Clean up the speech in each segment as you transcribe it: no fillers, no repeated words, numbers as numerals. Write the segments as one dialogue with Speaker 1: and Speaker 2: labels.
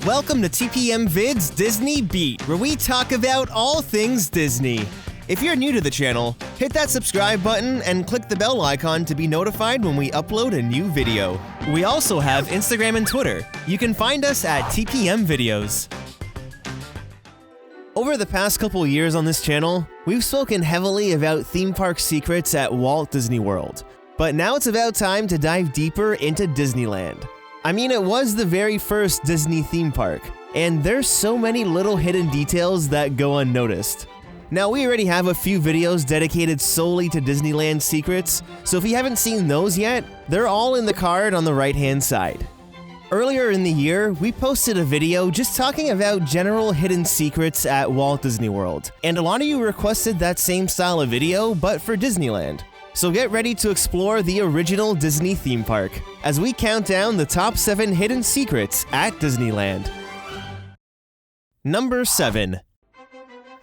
Speaker 1: Welcome to TPM Vid's Disney Beat, where we talk about all things Disney. If you're new to the channel, hit that subscribe button and click the bell icon to be notified when we upload a new video. We also have Instagram and Twitter. You can find us at TPM Videos. Over the past couple years on this channel, we've spoken heavily about theme park secrets at Walt Disney World. But now it's about time to dive deeper into Disneyland. I mean, it was the very first Disney theme park, and there's so many little hidden details that go unnoticed. Now, we already have a few videos dedicated solely to Disneyland secrets, so if you haven't seen those yet, they're all in the card on the right-hand side. Earlier in the year, we posted a video just talking about general hidden secrets at Walt Disney World, and a lot of you requested that same style of video, but for Disneyland. So get ready to explore the original Disney theme park, as we count down the top 7 hidden secrets at Disneyland. Number 7.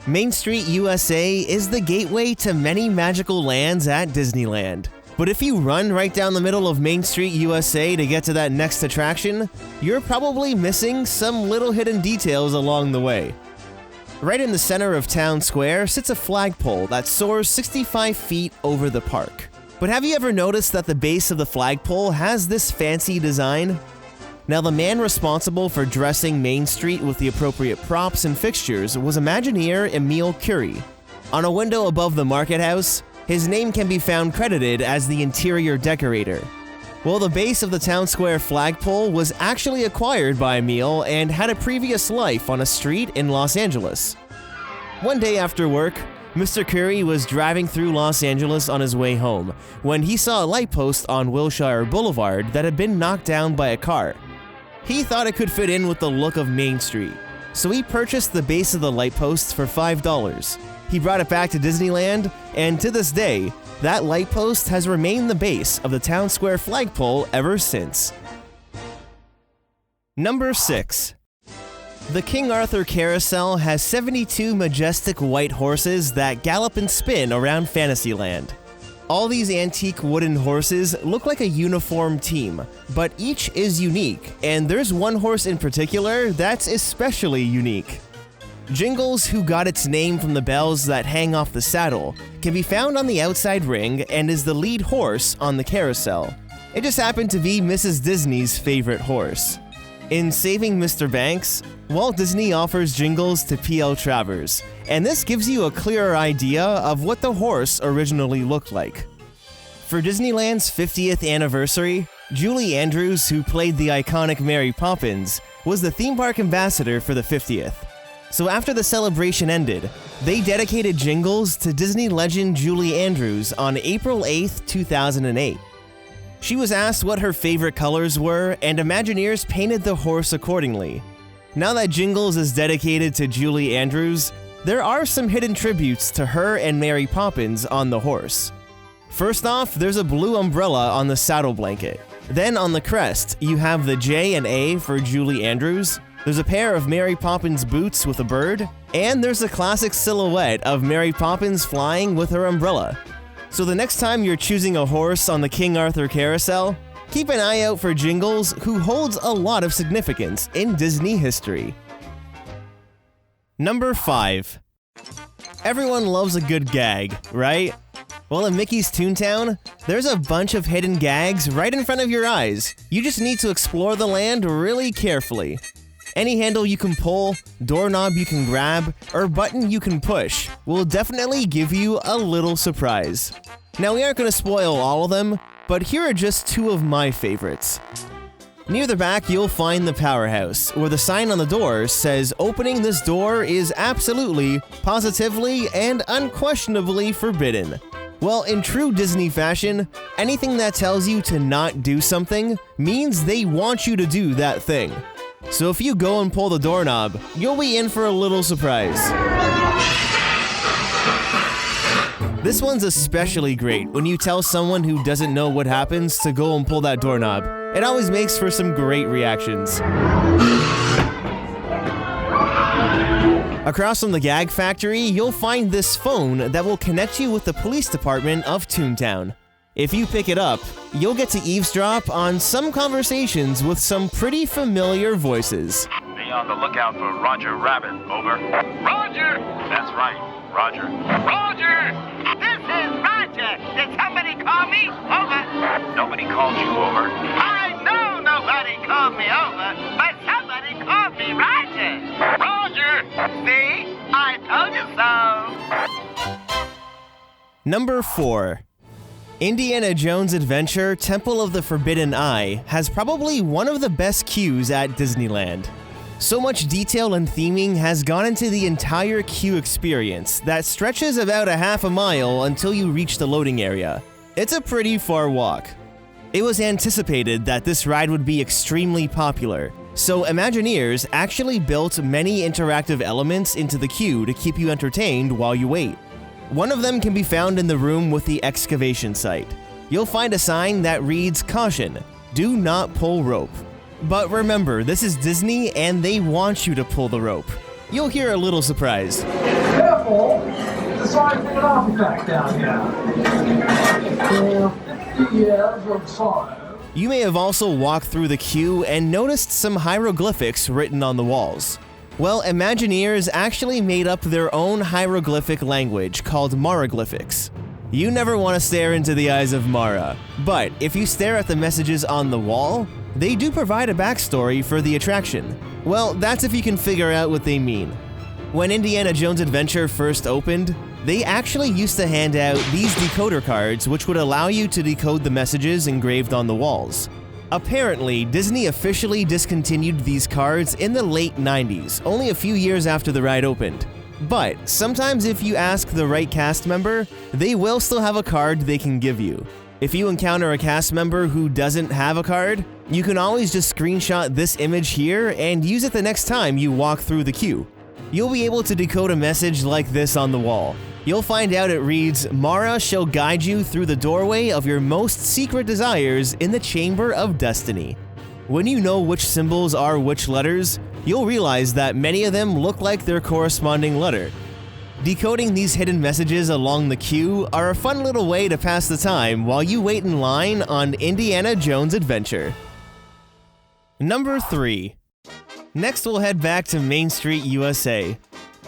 Speaker 1: Main Street USA is the gateway to many magical lands at Disneyland. But if you run right down the middle of Main Street USA to get to that next attraction, you're probably missing some little hidden details along the way. Right in the center of Town Square sits a flagpole that soars 65 feet over the park. But have you ever noticed that the base of the flagpole has this fancy design? Now, the man responsible for dressing Main Street with the appropriate props and fixtures was Imagineer Emile Curie. On a window above the market house, his name can be found credited as the interior decorator. Well, the base of the Town Square flagpole was actually acquired by Emile and had a previous life on a street in Los Angeles. One day after work, Mr. Curie was driving through Los Angeles on his way home when he saw a light post on Wilshire Boulevard that had been knocked down by a car. He thought it could fit in with the look of Main Street, so he purchased the base of the light post for $5. He brought it back to Disneyland, and to this day, that light post has remained the base of the Town Square flagpole ever since. Number 6. The King Arthur Carousel has 72 majestic white horses that gallop and spin around Fantasyland. All these antique wooden horses look like a uniform team, but each is unique, and there's one horse in particular that's especially unique. Jingles, who got its name from the bells that hang off the saddle, can be found on the outside ring and is the lead horse on the carousel. It just happened to be Mrs. Disney's favorite horse. In Saving Mr. Banks, Walt Disney offers Jingles to P.L. Travers, and this gives you a clearer idea of what the horse originally looked like. For Disneyland's 50th anniversary, Julie Andrews, who played the iconic Mary Poppins, was the theme park ambassador for the 50th. So after the celebration ended, they dedicated Jingles to Disney legend Julie Andrews on April 8, 2008. She was asked what her favorite colors were, and Imagineers painted the horse accordingly. Now that Jingles is dedicated to Julie Andrews, there are some hidden tributes to her and Mary Poppins on the horse. First off, there's a blue umbrella on the saddle blanket. Then on the crest, you have the J and A for Julie Andrews. There's a pair of Mary Poppins boots with a bird, and there's a classic silhouette of Mary Poppins flying with her umbrella. So the next time you're choosing a horse on the King Arthur Carousel, keep an eye out for Jingles, who holds a lot of significance in Disney history. Number 5. Everyone loves a good gag, right? Well, in Mickey's Toontown, there's a bunch of hidden gags right in front of your eyes. You just need to explore the land really carefully. Any handle you can pull, doorknob you can grab, or button you can push will definitely give you a little surprise. Now, we aren't going to spoil all of them, but here are just 2 of my favorites. Near the back, you'll find the powerhouse, where the sign on the door says opening this door is absolutely, positively, and unquestionably forbidden. Well, in true Disney fashion, anything that tells you to not do something means they want you to do that thing. So if you go and pull the doorknob, you'll be in for a little surprise. This one's especially great when you tell someone who doesn't know what happens to go and pull that doorknob. It always makes for some great reactions. Across from the Gag Factory, you'll find this phone that will connect you with the police department of Toontown. If you pick it up, you'll get to eavesdrop on some conversations with some pretty familiar voices.
Speaker 2: Are Be on the lookout for Roger Rabbit, over.
Speaker 3: Roger!
Speaker 2: That's right, Roger.
Speaker 3: Roger! This is Roger. Did somebody call me? Over.
Speaker 2: Nobody called you, over.
Speaker 3: I know nobody called me over, but somebody called me Roger. Roger! See? I told you so.
Speaker 1: Number 4. Indiana Jones Adventure Temple of the Forbidden Eye has probably one of the best queues at Disneyland. So much detail and theming has gone into the entire queue experience that stretches about a half a mile until you reach the loading area. It's a pretty far walk. It was anticipated that this ride would be extremely popular, so Imagineers actually built many interactive elements into the queue to keep you entertained while you wait. One of them can be found in the room with the excavation site. You'll find a sign that reads, "Caution, do not pull rope." But remember, this is Disney and they want you to pull the rope. You'll hear a little surprise.
Speaker 4: Careful! It's a scientific artifact down here. 50 years of science.
Speaker 1: You may have also walked through the queue and noticed some hieroglyphics written on the walls. Well, Imagineers actually made up their own hieroglyphic language called Maraglyphics. You never want to stare into the eyes of Mara, but if you stare at the messages on the wall, they do provide a backstory for the attraction. Well, that's if you can figure out what they mean. When Indiana Jones Adventure first opened, they actually used to hand out these decoder cards which would allow you to decode the messages engraved on the walls. Apparently, Disney officially discontinued these cards in the late 90s, only a few years after the ride opened. But sometimes if you ask the right cast member, they will still have a card they can give you. If you encounter a cast member who doesn't have a card, you can always just screenshot this image here and use it the next time you walk through the queue. You'll be able to decode a message like this on the wall. You'll find out it reads, "Mara shall guide you through the doorway of your most secret desires in the Chamber of Destiny." When you know which symbols are which letters, you'll realize that many of them look like their corresponding letter. Decoding these hidden messages along the queue are a fun little way to pass the time while you wait in line on Indiana Jones Adventure. Number 3. Next we'll head back to Main Street, USA.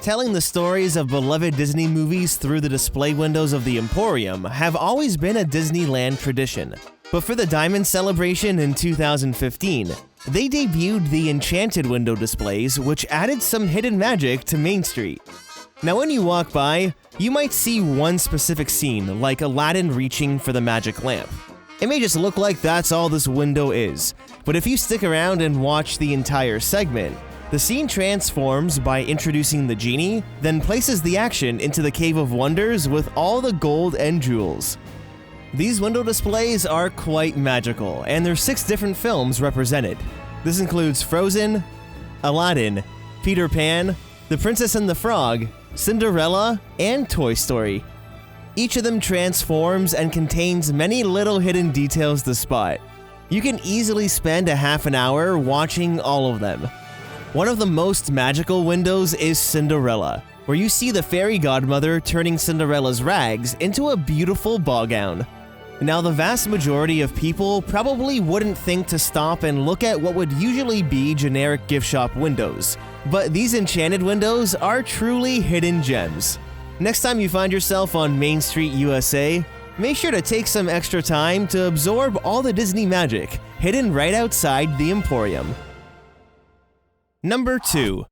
Speaker 1: Telling the stories of beloved Disney movies through the display windows of the Emporium have always been a Disneyland tradition. But for the Diamond Celebration in 2015, they debuted the Enchanted window displays, which added some hidden magic to Main Street. Now when you walk by, you might see one specific scene, like Aladdin reaching for the magic lamp. It may just look like that's all this window is, but if you stick around and watch the entire segment, the scene transforms by introducing the genie, then places the action into the Cave of Wonders with all the gold and jewels. These window displays are quite magical, and there's 6 different films represented. This includes Frozen, Aladdin, Peter Pan, The Princess and the Frog, Cinderella, and Toy Story. Each of them transforms and contains many little hidden details to spot. You can easily spend a half an hour watching all of them. One of the most magical windows is Cinderella, where you see the fairy godmother turning Cinderella's rags into a beautiful ball gown. Now, the vast majority of people probably wouldn't think to stop and look at what would usually be generic gift shop windows, but these Enchanted windows are truly hidden gems. Next time you find yourself on Main Street, USA, make sure to take some extra time to absorb all the Disney magic hidden right outside the Emporium. Number 2.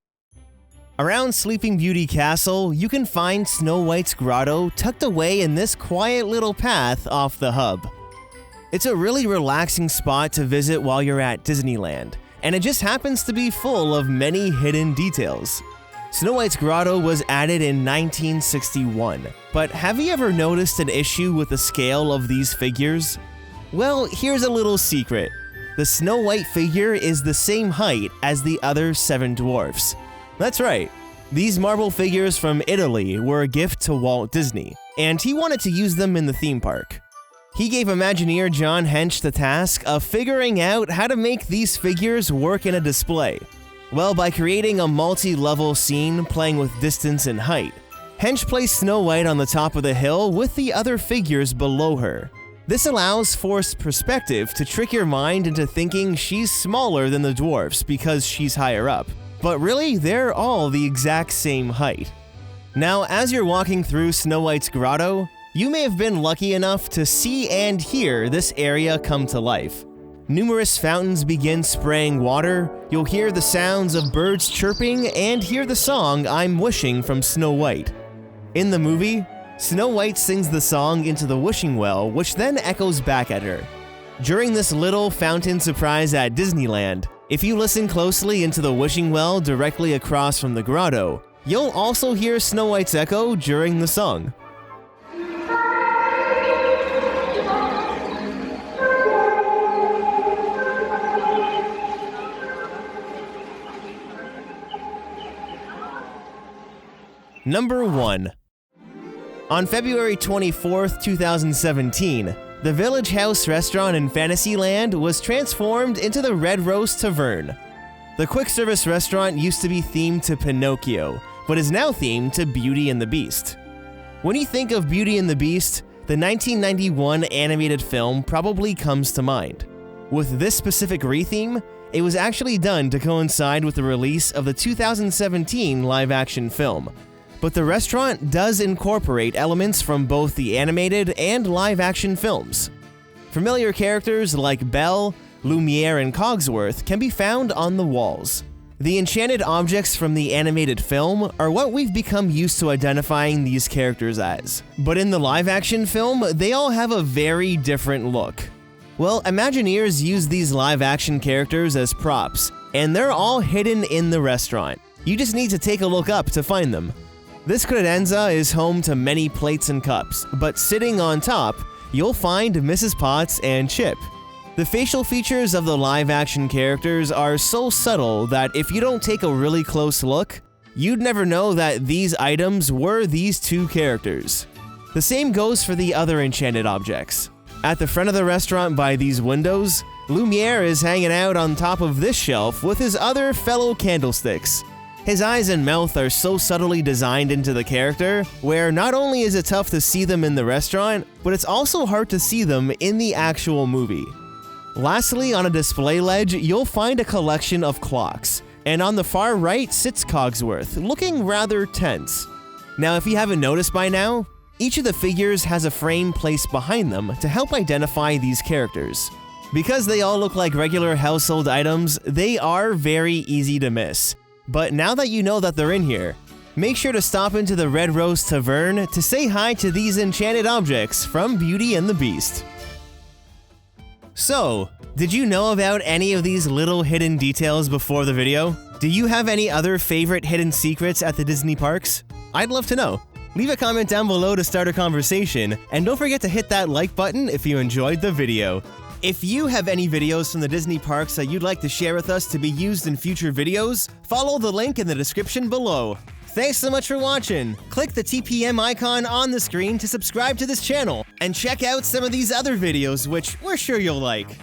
Speaker 1: Around Sleeping Beauty Castle, you can find Snow White's grotto tucked away in this quiet little path off the hub. It's a really relaxing spot to visit while you're at Disneyland, and it just happens to be full of many hidden details. Snow White's grotto was added in 1961, but have you ever noticed an issue with the scale of these figures? Well, here's a little secret. The Snow White figure is the same height as the other 7 dwarfs. That's right, these marble figures from Italy were a gift to Walt Disney, and he wanted to use them in the theme park. He gave Imagineer John Hench the task of figuring out how to make these figures work in a display. Well, by creating a multi-level scene playing with distance and height, Hench placed Snow White on the top of the hill with the other figures below her. This allows forced perspective to trick your mind into thinking she's smaller than the dwarfs because she's higher up. But really, they're all the exact same height. Now, as you're walking through Snow White's grotto, you may have been lucky enough to see and hear this area come to life. Numerous fountains begin spraying water, you'll hear the sounds of birds chirping, and hear the song I'm Wishing from Snow White. In the movie, Snow White sings the song into the wishing well, which then echoes back at her. During this little fountain surprise at Disneyland, if you listen closely into the wishing well directly across from the grotto, you'll also hear Snow White's echo during the song. Number 1. On February 24th, 2017, the Village House restaurant in Fantasyland was transformed into the Red Rose Tavern. The quick-service restaurant used to be themed to Pinocchio, but is now themed to Beauty and the Beast. When you think of Beauty and the Beast, the 1991 animated film probably comes to mind. With this specific retheme, it was actually done to coincide with the release of the 2017 live-action film, but the restaurant does incorporate elements from both the animated and live-action films. Familiar characters like Belle, Lumiere, and Cogsworth can be found on the walls. The enchanted objects from the animated film are what we've become used to identifying these characters as, but in the live-action film, they all have a very different look. Well, Imagineers use these live-action characters as props, and they're all hidden in the restaurant. You just need to take a look up to find them. This credenza is home to many plates and cups, but sitting on top, you'll find Mrs. Potts and Chip. The facial features of the live-action characters are so subtle that if you don't take a really close look, you'd never know that these items were these two characters. The same goes for the other enchanted objects. At the front of the restaurant by these windows, Lumiere is hanging out on top of this shelf with his other fellow candlesticks. His eyes and mouth are so subtly designed into the character, where not only is it tough to see them in the restaurant, but it's also hard to see them in the actual movie. Lastly, on a display ledge, you'll find a collection of clocks, and on the far right sits Cogsworth, looking rather tense. Now, if you haven't noticed by now, each of the figures has a frame placed behind them to help identify these characters. Because they all look like regular household items, they are very easy to miss. But now that you know that they're in here, make sure to stop into the Red Rose Tavern to say hi to these enchanted objects from Beauty and the Beast. So, did you know about any of these little hidden details before the video? Do you have any other favorite hidden secrets at the Disney parks? I'd love to know. Leave a comment down below to start a conversation, and don't forget to hit that like button if you enjoyed the video. If you have any videos from the Disney parks that you'd like to share with us to be used in future videos, follow the link in the description below. Thanks so much for watching. Click the TPM icon on the screen to subscribe to this channel, and check out some of these other videos which we're sure you'll like.